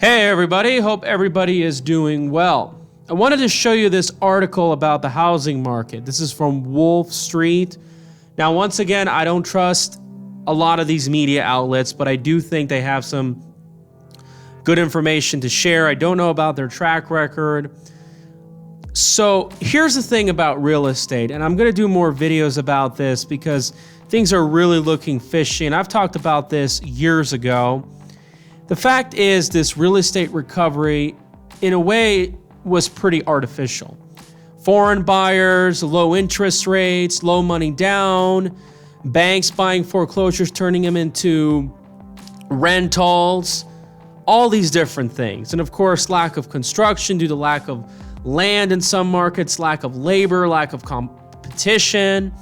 Hey everybody, hope everybody is doing well. I wanted to show you this article about the housing market. This is from Wolf Street. Now, once again, I don't trust a lot of these media outlets, but I do think they have some good information to share. I don't know about their track record. So here's the thing about real estate, and I'm going to do more videos about this because things are really looking fishy, and I've talked about this years ago. The fact is, this real estate recovery, in a way, was pretty artificial. Foreign buyers, low interest rates, low money down, banks buying foreclosures, turning them into rentals, all these different things. And of course, lack of construction due to lack of land in some markets, lack of labor, lack of competition.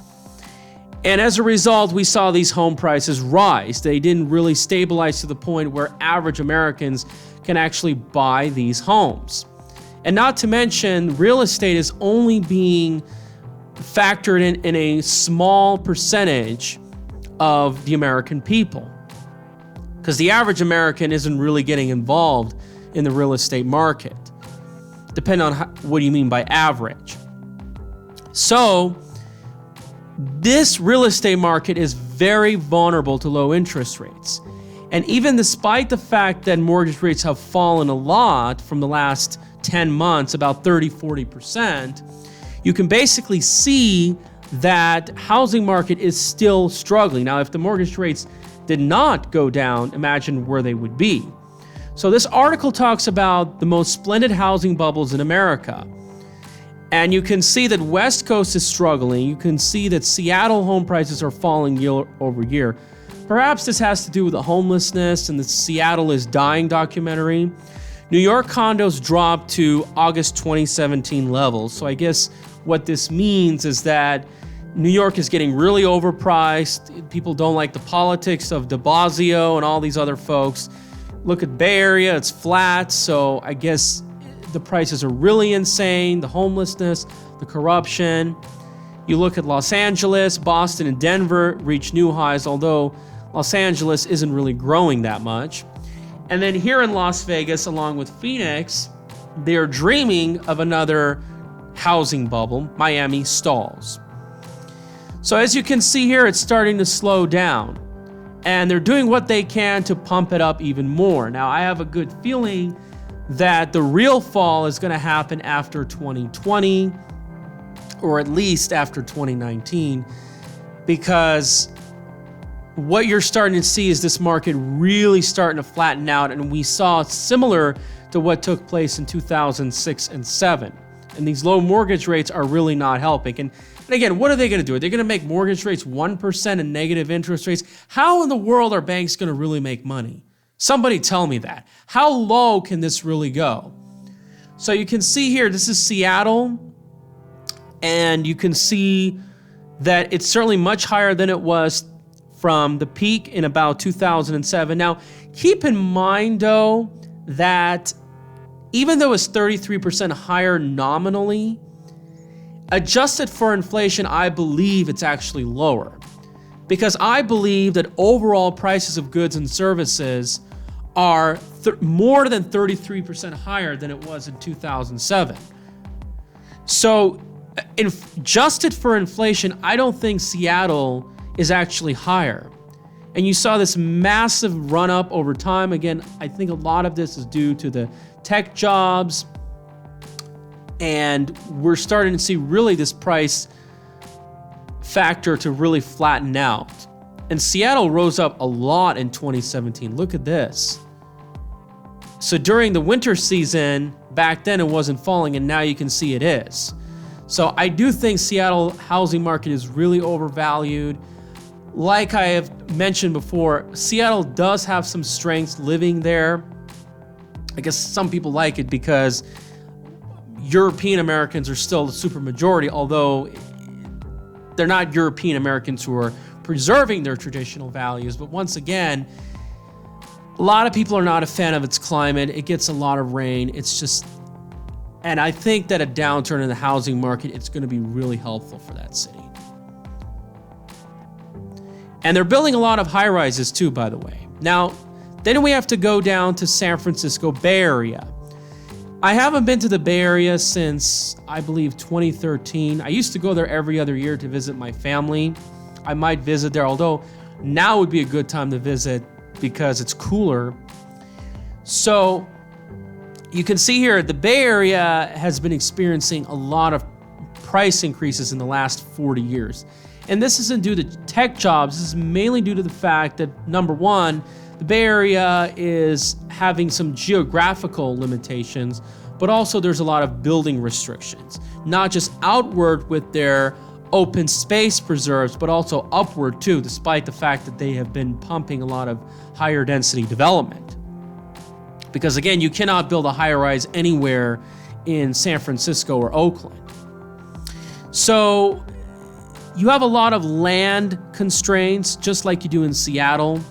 And as a result, we saw these home prices rise. They didn't really stabilize to the point where average Americans can actually buy these homes. And not to mention, real estate is only being factored in a small percentage of the American people, because the average American isn't really getting involved in the real estate market. Depending on what do you mean by average. So this real estate market is very vulnerable to low interest rates. And even despite the fact that mortgage rates have fallen a lot from the last 10 months, about 30-40%, you can basically see that housing market is still struggling. Now, if the mortgage rates did not go down, imagine where they would be. So this article talks about the most splendid housing bubbles in America. And you can see that West Coast is struggling. You can see that Seattle home prices are falling year over year. Perhaps this has to do with the homelessness and the Seattle is Dying documentary. New York condos dropped to August 2017 levels. So I guess what this means is that New York is getting really overpriced. People don't like the politics of de Blasio and all these other folks. Look at Bay Area, it's flat. So I guess the prices are really insane. The homelessness, the corruption. You look at Los Angeles, Boston, and Denver reach new highs, although Los Angeles isn't really growing that much. And then here in Las Vegas, along with Phoenix, they're dreaming of another housing bubble. Miami stalls. So as you can see here, it's starting to slow down. And they're doing what they can to pump it up even more. Now, I have a good feeling that the real fall is going to happen after 2020, or at least after 2019, because what you're starting to see is this market really starting to flatten out, and we saw similar to what took place in 2006 and 7. And these low mortgage rates are really not helping. And again, what are they going to do? Are they going to make mortgage rates 1% and negative interest rates? How in the world are banks going to really make money? Somebody tell me that. How low can this really go? So you can see here, this is Seattle, and you can see that it's certainly much higher than it was from the peak in about 2007. Now, keep in mind, though, that even though it's 33% higher nominally, adjusted for inflation, I believe it's actually lower. Because I believe that overall prices of goods and services are more than 33% higher than it was in 2007. So, adjusted for inflation, I don't think Seattle is actually higher. And you saw this massive run up over time. Again, I think a lot of this is due to the tech jobs. And we're starting to see really this price factor to really flatten out. And Seattle rose up a lot in 2017. Look at this. So during the winter season, back then it wasn't falling, and now you can see it is. So I do think Seattle housing market is really overvalued. Like I have mentioned before, Seattle does have some strengths living there. I guess some people like it because European Americans are still the super majority, although they're not European Americans who are preserving their traditional values. But once again, a lot of people are not a fan of its climate. It gets a lot of rain. It's just, and I think that a downturn in the housing market, it's going to be really helpful for that city. And they're building a lot of high rises too, by the way. Now, Then we have to go down to San Francisco Bay Area. I haven't been to the Bay Area since, I believe, 2013. I used to go there every other year to visit my family. I might visit there, although now would be a good time to visit because it's cooler. So you can see here, the Bay Area has been experiencing a lot of price increases in the last 40 years. And this isn't due to tech jobs. This is mainly due to the fact that, number one, the Bay Area is having some geographical limitations, but also there's a lot of building restrictions, not just outward with their open space preserves, but also upward too, despite the fact that they have been pumping a lot of higher density development. Because again, you cannot build a high-rise anywhere in San Francisco or Oakland. So you have a lot of land constraints, just like you do in Seattle.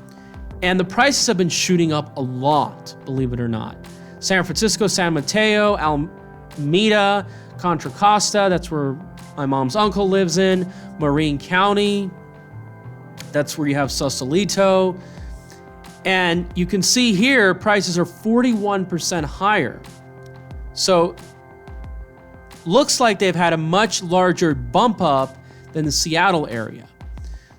And the prices have been shooting up a lot, believe it or not. San Francisco, San Mateo, Alameda, Contra Costa, that's where my mom's uncle lives in. Marin County, that's where you have Sausalito. And you can see here, prices are 41% higher. So looks like they've had a much larger bump up than the Seattle area.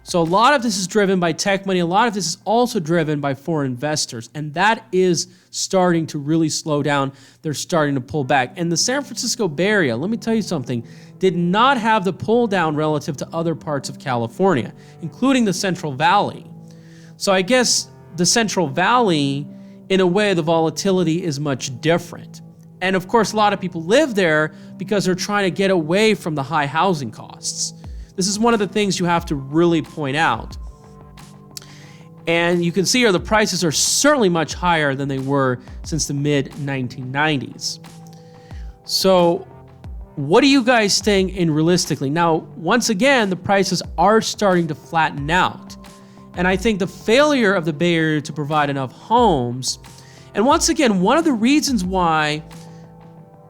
So a lot of this is driven by tech money. A lot of this is also driven by foreign investors. And that is starting to really slow down. They're starting to pull back. And the San Francisco Bay Area, let me tell you something, did not have the pull down relative to other parts of California, including the Central Valley. So I guess the Central Valley, in a way, the volatility is much different. And of course, a lot of people live there because they're trying to get away from the high housing costs. This is one of the things you have to really point out. And you can see here the prices are certainly much higher than they were since the mid-1990s. So what are you guys staying in realistically? Now, once again, the prices are starting to flatten out. And I think the failure of the Bay Area to provide enough homes, and once again, one of the reasons why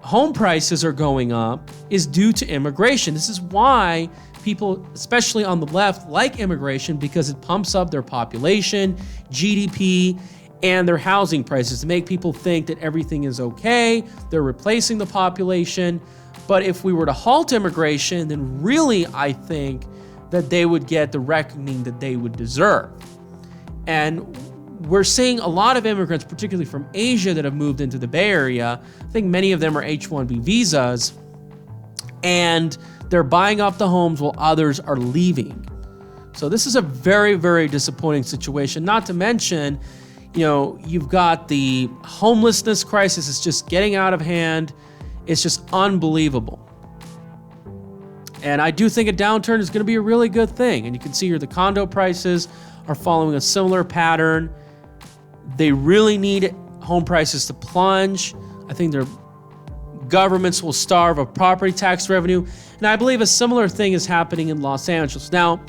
home prices are going up is due to immigration. This is why people, especially on the left, like immigration because it pumps up their population, GDP, and their housing prices to make people think that everything is okay. They're replacing the population. But if we were to halt immigration, then really I think that they would get the reckoning that they would deserve. And we're seeing a lot of immigrants, particularly from Asia, that have moved into the Bay Area. I think many of them are H-1B visas, and they're buying up the homes while others are leaving. So this is a very, very disappointing situation. Not to mention, you've got the homelessness crisis. It's just getting out of hand. It's just unbelievable. And I do think a downturn is going to be a really good thing. And you can see here the condo prices are following a similar pattern. They really need home prices to plunge. I think their governments will starve of property tax revenue. And I believe a similar thing is happening in Los Angeles. Now,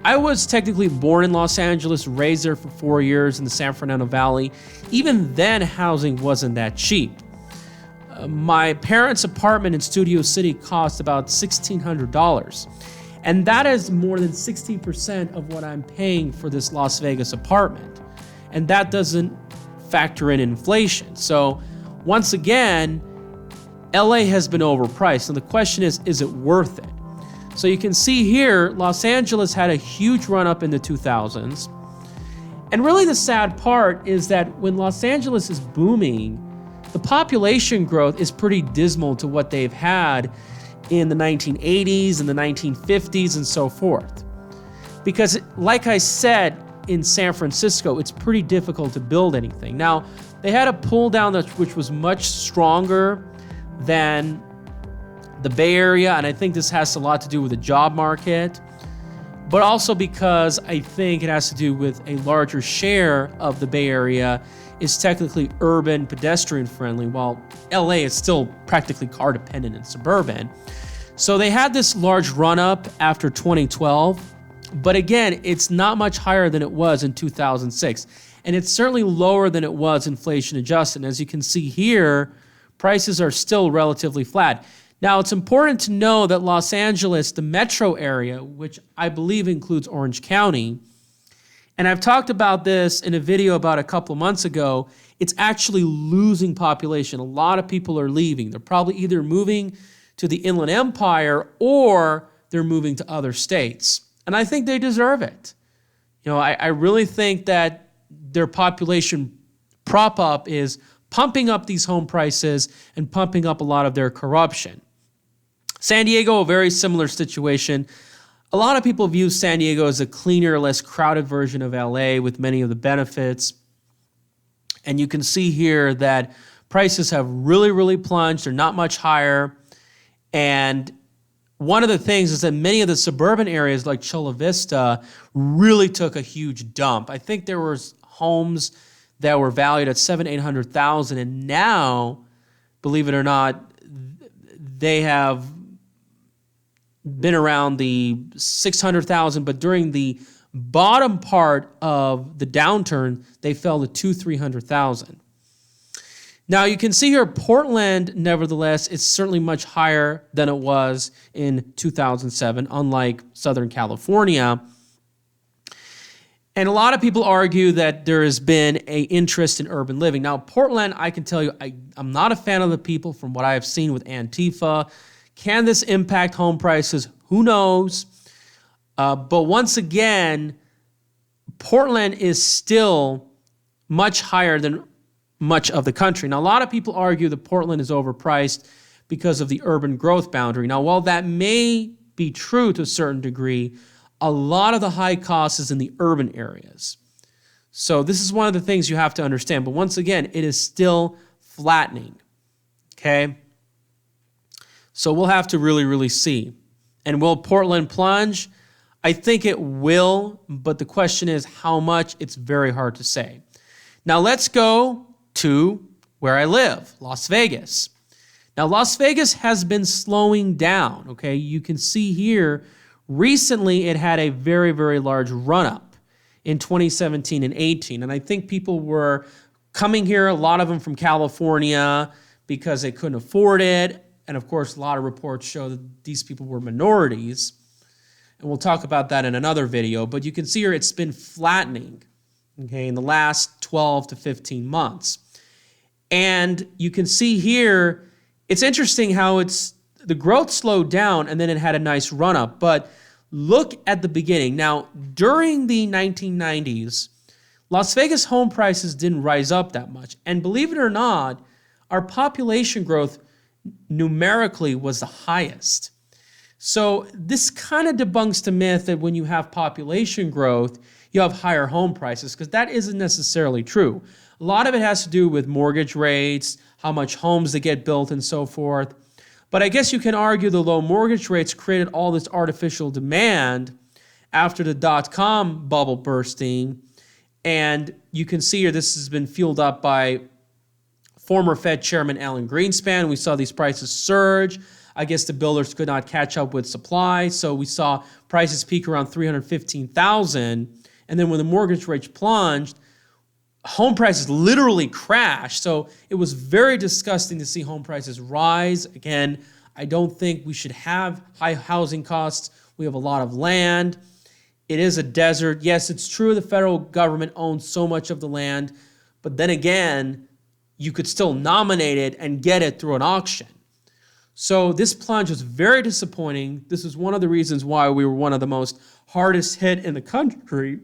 I was technically born in Los Angeles, raised there for 4 years in the San Fernando Valley. Even then, housing wasn't that cheap. My parents' apartment in Studio City cost about $1,600. And that is more than 60% of what I'm paying for this Las Vegas apartment. And that doesn't factor in inflation. So once again, LA has been overpriced. And the question is it worth it? So you can see here, Los Angeles had a huge run up in the 2000s. And really the sad part is that when Los Angeles is booming, the population growth is pretty dismal to what they've had in the 1980s and the 1950s and so forth. Because like I said, in San Francisco, it's pretty difficult to build anything. Now, they had a pull down which was much stronger than the Bay Area, and I think this has a lot to do with the job market, but also because I think it has to do with a larger share of the Bay Area is technically urban, pedestrian friendly, while LA is still practically car dependent and suburban. So they had this large run up after 2012, but again, it's not much higher than it was in 2006. And it's certainly lower than it was inflation adjusted. And as you can see here, prices are still relatively flat. Now, it's important to know that Los Angeles, the metro area, which I believe includes Orange County, And I've talked about this in a video about a couple months ago. It's actually losing population. A lot of people are leaving. They're probably either moving to the Inland Empire or they're moving to other states. And I think they deserve it. I really think that their population prop up is pumping up these home prices and pumping up a lot of their corruption. San Diego, a very similar situation. A lot of people view San Diego as a cleaner, less crowded version of LA with many of the benefits. And you can see here that prices have really, really plunged. They're not much higher. And one of the things is that many of the suburban areas like Chula Vista really took a huge dump. I think there was homes that were valued at $700,000-800,000, and now, believe it or not, they have been around the $600,000. But during the bottom part of the downturn, they fell to $200,000-300,000. Now, you can see here Portland, nevertheless, is certainly much higher than it was in 2007, unlike Southern California. And a lot of people argue that there has been an interest in urban living. Now, Portland, I can tell you, I'm not a fan of the people from what I have seen with Antifa. Can this impact home prices? Who knows? But once again, Portland is still much higher than much of the country. Now, a lot of people argue that Portland is overpriced because of the urban growth boundary. Now, while that may be true to a certain degree, a lot of the high cost is in the urban areas. So this is one of the things you have to understand. But once again, it is still flattening. Okay? So we'll have to really, really see. And will Portland plunge? I think it will, but the question is how much? It's very hard to say. Now let's go to where I live, Las Vegas. Now, Las Vegas has been slowing down, okay? You can see here, recently it had a very, very large run-up in 2017 and 18. And I think people were coming here, a lot of them from California, because they couldn't afford it. And of course, a lot of reports show that these people were minorities. And we'll talk about that in another video. But you can see here it's been flattening, okay, in the last 12 to 15 months. And you can see here, it's interesting how the growth slowed down and then it had a nice run up. But look at the beginning. Now, during the 1990s, Las Vegas home prices didn't rise up that much. And believe it or not, our population growth numerically was the highest. So this kind of debunks the myth that when you have population growth, you have higher home prices, because that isn't necessarily true. A lot of it has to do with mortgage rates, how much homes that get built, and so forth. But I guess you can argue the low mortgage rates created all this artificial demand after the dot-com bubble bursting. And you can see here this has been fueled up by former Fed Chairman Alan Greenspan. We saw these prices surge. I guess the builders could not catch up with supply. So we saw prices peak around $315,000. And then when the mortgage rates plunged, home prices literally crashed. So it was very disgusting to see home prices rise. Again, I don't think we should have high housing costs. We have a lot of land. It is a desert. Yes, it's true the federal government owns so much of the land, but then again, you could still nominate it and get it through an auction. So this plunge was very disappointing. This is one of the reasons why we were one of the most hardest hit in the country.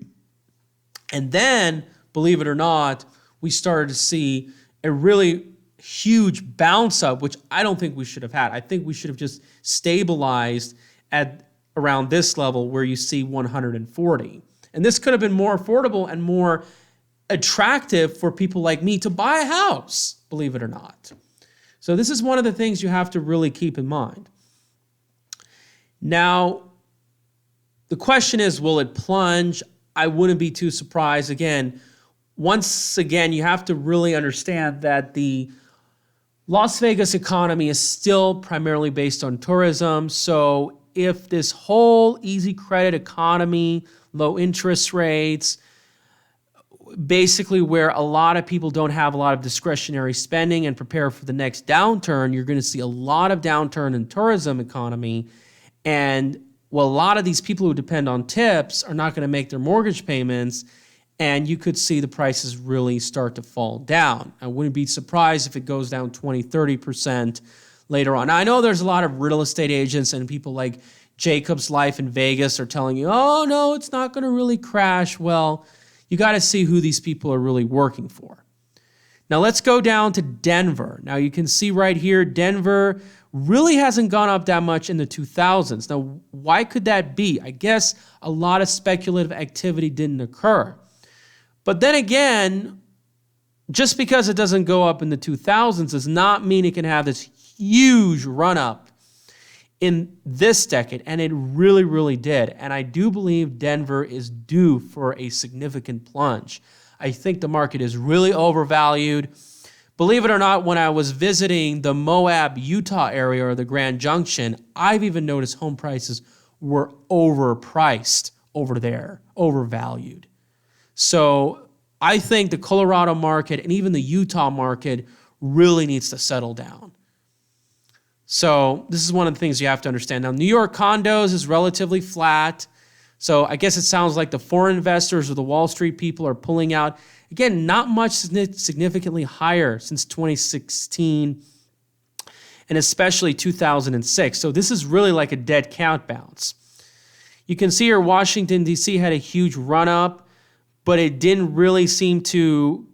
And then, believe it or not, we started to see a really huge bounce up, which I don't think we should have had. I think we should have just stabilized at around this level where you see 140. And this could have been more affordable and more attractive for people like me to buy a house, believe it or not. So this is one of the things you have to really keep in mind. Now, the question is, will it plunge? I wouldn't be too surprised. Again, once again, you have to really understand that the Las Vegas economy is still primarily based on tourism. So if this whole easy credit economy, low interest rates, basically where a lot of people don't have a lot of discretionary spending and prepare for the next downturn, you're going to see a lot of downturn in tourism economy. And well, a lot of these people who depend on tips are not going to make their mortgage payments. and you could see the prices really start to fall down. I wouldn't be surprised if it goes down 20, 30% later on. Now, I know there's a lot of real estate agents and people like Jacob's Life in Vegas are telling you, oh, no, it's not going to really crash. Well, you got to see who these people are really working for. Now, let's go down to Denver. Now, you can see right here, Denver really hasn't gone up that much in the 2000s. Now, why could that be? I guess a lot of speculative activity didn't occur. But then again, just because it doesn't go up in the 2000s does not mean it can have this huge run-up in this decade, and it really, really did. And I do believe Denver is due for a significant plunge. I think the market is really overvalued. Believe it or not, when I was visiting the Moab, Utah area or the Grand Junction, I've even noticed home prices were overpriced over there, overvalued. So I think the Colorado market and even the Utah market really needs to settle down. So this is one of the things you have to understand. Now, New York condos is relatively flat. So I guess it sounds like the foreign investors or the Wall Street people are pulling out. Again, not much significantly higher since 2016 and especially 2006. So this is really like a dead count bounce. You can see here Washington, D.C. had a huge run-up, but it didn't really seem to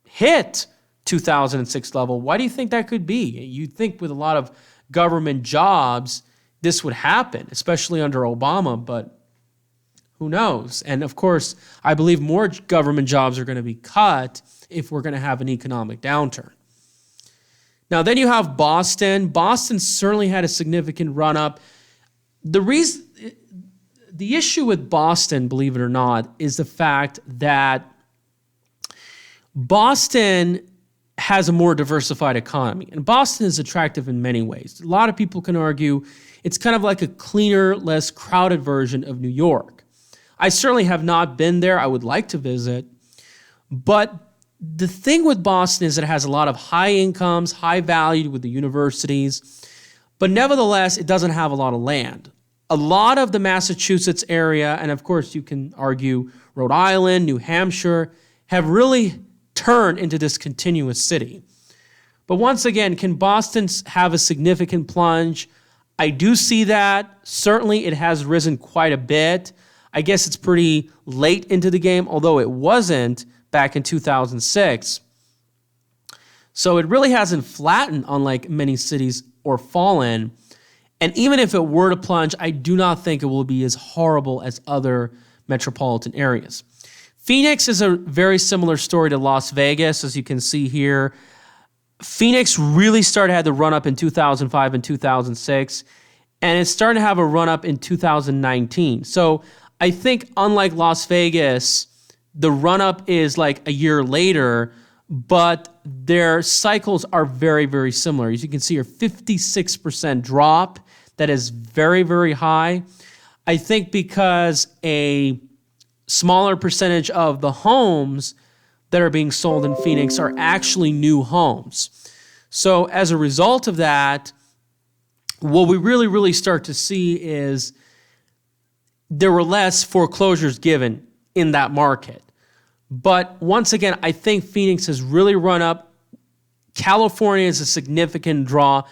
hit 2006 level. Why do you think that could be? You'd think with a lot of government jobs, this would happen, especially under Obama, but who knows? And of course, I believe more government jobs are going to be cut if we're going to have an economic downturn. Now, then you have Boston. Boston certainly had a significant run-up. The issue with Boston, believe it or not, is the fact that Boston has a more diversified economy. And Boston is attractive in many ways. A lot of people can argue it's kind of like a cleaner, less crowded version of New York. I certainly have not been there. I would like to visit. But the thing with Boston is it has a lot of high incomes, high value with the universities. But nevertheless, it doesn't have a lot of land. A lot of the Massachusetts area, and of course you can argue Rhode Island, New Hampshire, have really turned into this continuous city. But once again, can Boston have a significant plunge? I do see that. Certainly it has risen quite a bit. I guess it's pretty late into the game, although it wasn't back in 2006. So it really hasn't flattened unlike many cities or fallen. And even if it were to plunge, I do not think it will be as horrible as other metropolitan areas. Phoenix is a very similar story to Las Vegas, as you can see here. Phoenix really started to have the run-up in 2005 and 2006, and it's starting to have a run-up in 2019. So I think unlike Las Vegas, the run-up is like a year later, but their cycles are very, very similar. As you can see here, 56% drop. That is very, very high. I think because a smaller percentage of the homes that are being sold in Phoenix are actually new homes. So as a result of that, what we really, really start to see is there were less foreclosures given in that market. But once again, I think Phoenix has really run up. California is a significant draw.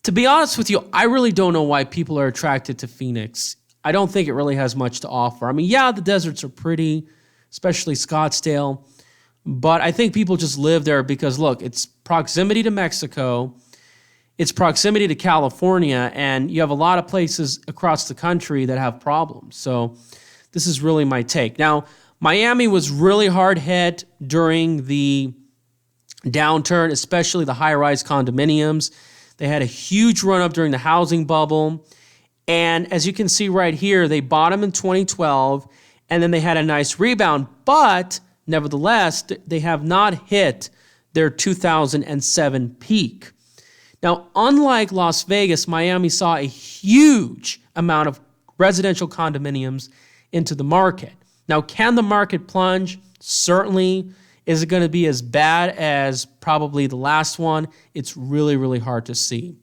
To be honest with you, I really don't know why people are attracted to Phoenix. I don't think it really has much to offer. I mean, yeah, the deserts are pretty, especially Scottsdale, but I think people just live there because, look, it's proximity to Mexico, it's proximity to California, and you have a lot of places across the country that have problems. So this is really my take. Now, Miami was really hard hit during the downturn, especially the high-rise condominiums. They had a huge run-up during the housing bubble. And as you can see right here, they bottomed in 2012, and then they had a nice rebound. But nevertheless, they have not hit their 2007 peak. Now, unlike Las Vegas, Miami saw a huge amount of residential condominiums into the market. Now, can the market plunge? Certainly. Is it going to be as bad as probably the last one? It's really, really hard to see.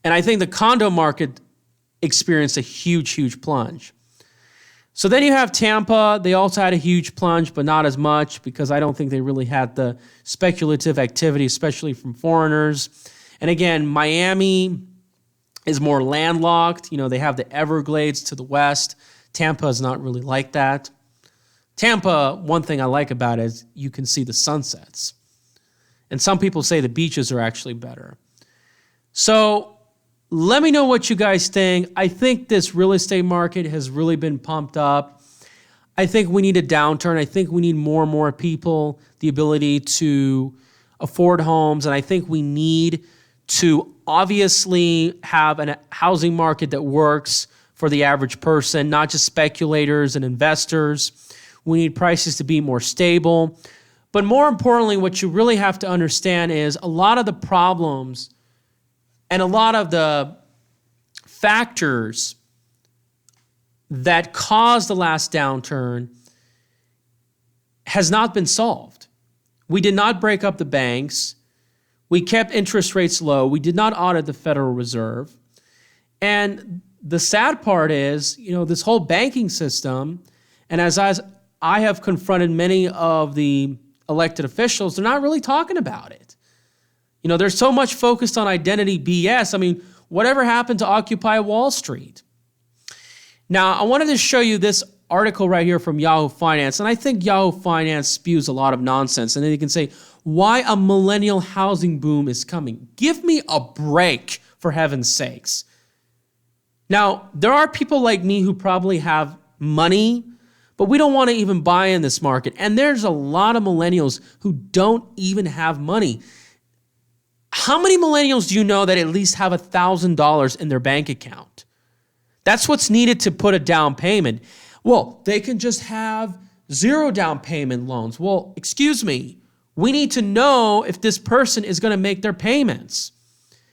And I think the condo market experienced a huge, huge plunge. So then you have Tampa. They also had a huge plunge, but not as much because I don't think they really had the speculative activity, especially from foreigners. And again, Miami is more landlocked. They have the Everglades to the west. Tampa is not really like that. Tampa, one thing I like about it is you can see the sunsets. And some people say the beaches are actually better. So let me know what you guys think. I think this real estate market has really been pumped up. I think we need a downturn. I think we need more and more people the ability to afford homes. And I think we need to obviously have a housing market that works for the average person, not just speculators and investors. We need prices to be more stable. But more importantly, what you really have to understand is a lot of the problems and a lot of the factors that caused the last downturn has not been solved. We did not break up the banks. We kept interest rates low. We did not audit the Federal Reserve. And the sad part is, this whole banking system, and as I have confronted many of the elected officials, they're not really talking about it. They're so much focused on identity BS. I mean, whatever happened to Occupy Wall Street? Now, I wanted to show you this article right here from Yahoo Finance, and I think Yahoo Finance spews a lot of nonsense. And then you can say, why a millennial housing boom is coming. Give me a break, for heaven's sakes. Now, there are people like me who probably have money, but we don't want to even buy in this market. And there's a lot of millennials who don't even have money. How many millennials do you know that at least have $1,000 in their bank account? That's what's needed to put a down payment. Well, they can just have 0 down payment loans. Well, excuse me. We need to know if this person is going to make their payments.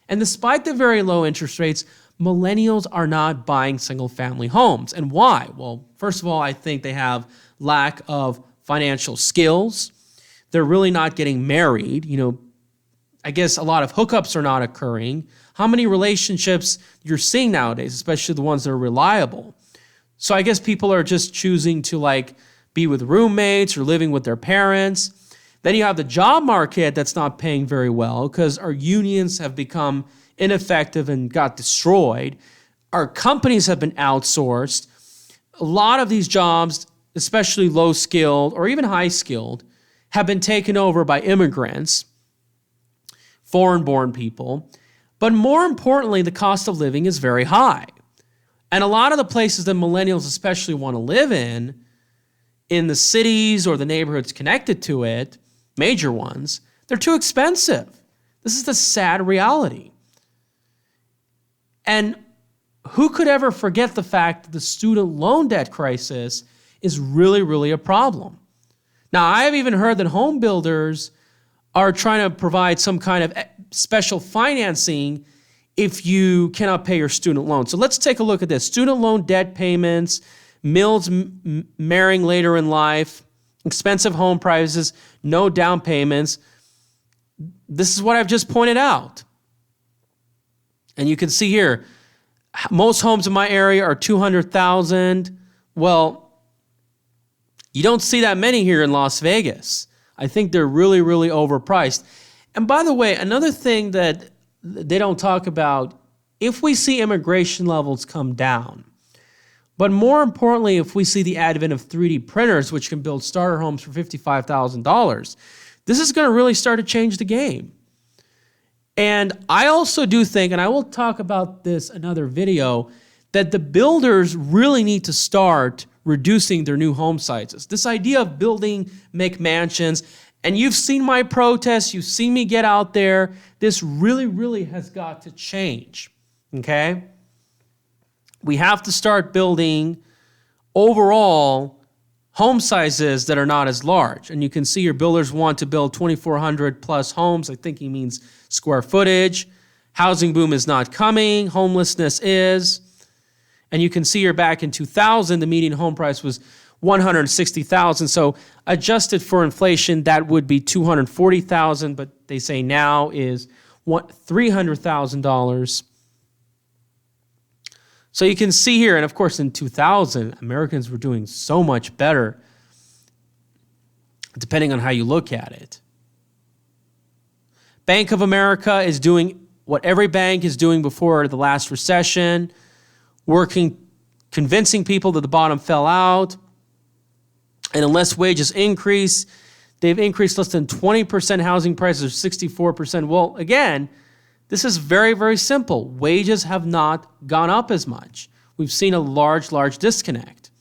And despite the very low interest rates, millennials are not buying single-family homes. And why? Well, first of all, I think they have lack of financial skills. They're really not getting married. I guess a lot of hookups are not occurring. How many relationships you're seeing nowadays, especially the ones that are reliable? So I guess people are just choosing to be with roommates or living with their parents. Then you have the job market that's not paying very well because our unions have become ineffective and got destroyed. Our companies have been outsourced. A lot of these jobs, especially low-skilled or even high-skilled, have been taken over by immigrants, foreign-born people. But more importantly, the cost of living is very high. And a lot of the places that millennials especially want to live in the cities or the neighborhoods connected to it, major ones, they're too expensive. This is the sad reality. And who could ever forget the fact that the student loan debt crisis is really, really a problem? Now, I have even heard that home builders are trying to provide some kind of special financing if you cannot pay your student loan. So let's take a look at this. Student loan debt payments, mills marrying later in life, expensive home prices, no down payments. This is what I've just pointed out. And you can see here, most homes in my area are $200,000. Well, you don't see that many here in Las Vegas. I think they're really, really overpriced. And by the way, another thing that they don't talk about, if we see immigration levels come down, but more importantly, if we see the advent of 3D printers, which can build starter homes for $55,000, this is going to really start to change the game. And I also do think, and I will talk about this in another video, that the builders really need to start reducing their new home sizes. This idea of building McMansions, and you've seen my protests, you've seen me get out there, this really, really has got to change, okay? We have to start building overall home sizes that are not as large. And you can see your builders want to build 2,400 plus homes. I think he means square footage. Housing boom is not coming. Homelessness is. And you can see here back in 2000, the median home price was $160,000. So adjusted for inflation, that would be $240,000. But they say now is $300,000. So you can see here, and of course in 2000, Americans were doing so much better, depending on how you look at it. Bank of America is doing what every bank is doing before the last recession, convincing people that the bottom fell out. And unless wages increase, they've increased less than 20%, housing prices are 64%. Well, again, this is very, very simple. Wages have not gone up as much. We've seen a large, large disconnect.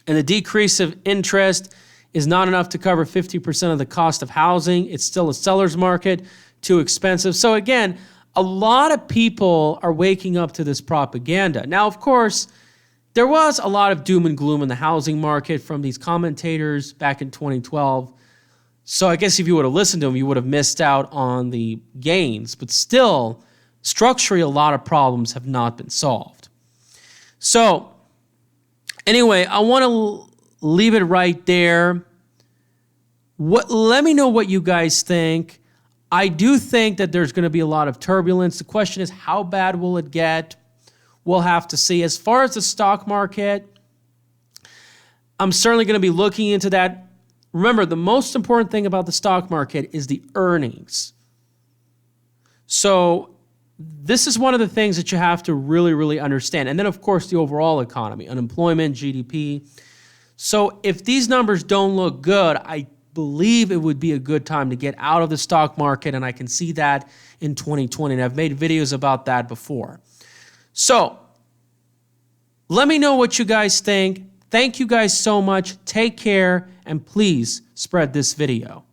And the decrease of interest is not enough to cover 50% of the cost of housing. It's still a seller's market, too expensive. So again, a lot of people are waking up to this propaganda. Now, of course, there was a lot of doom and gloom in the housing market from these commentators back in 2012. So I guess if you would have listened to them, you would have missed out on the gains. But still, structurally, a lot of problems have not been solved. So anyway, I want to leave it right there. Let me know what you guys think. I do think that there's going to be a lot of turbulence. The question is, how bad will it get? We'll have to see. As far as the stock market, I'm certainly going to be looking into that. Remember, the most important thing about the stock market is the earnings. So this is one of the things that you have to really, really understand. And then, of course, the overall economy, unemployment, GDP. So if these numbers don't look good, I believe it would be a good time to get out of the stock market, and I can see that in 2020, and I've made videos about that before. So let me know what you guys think. Thank you guys so much. Take care, and please spread this video.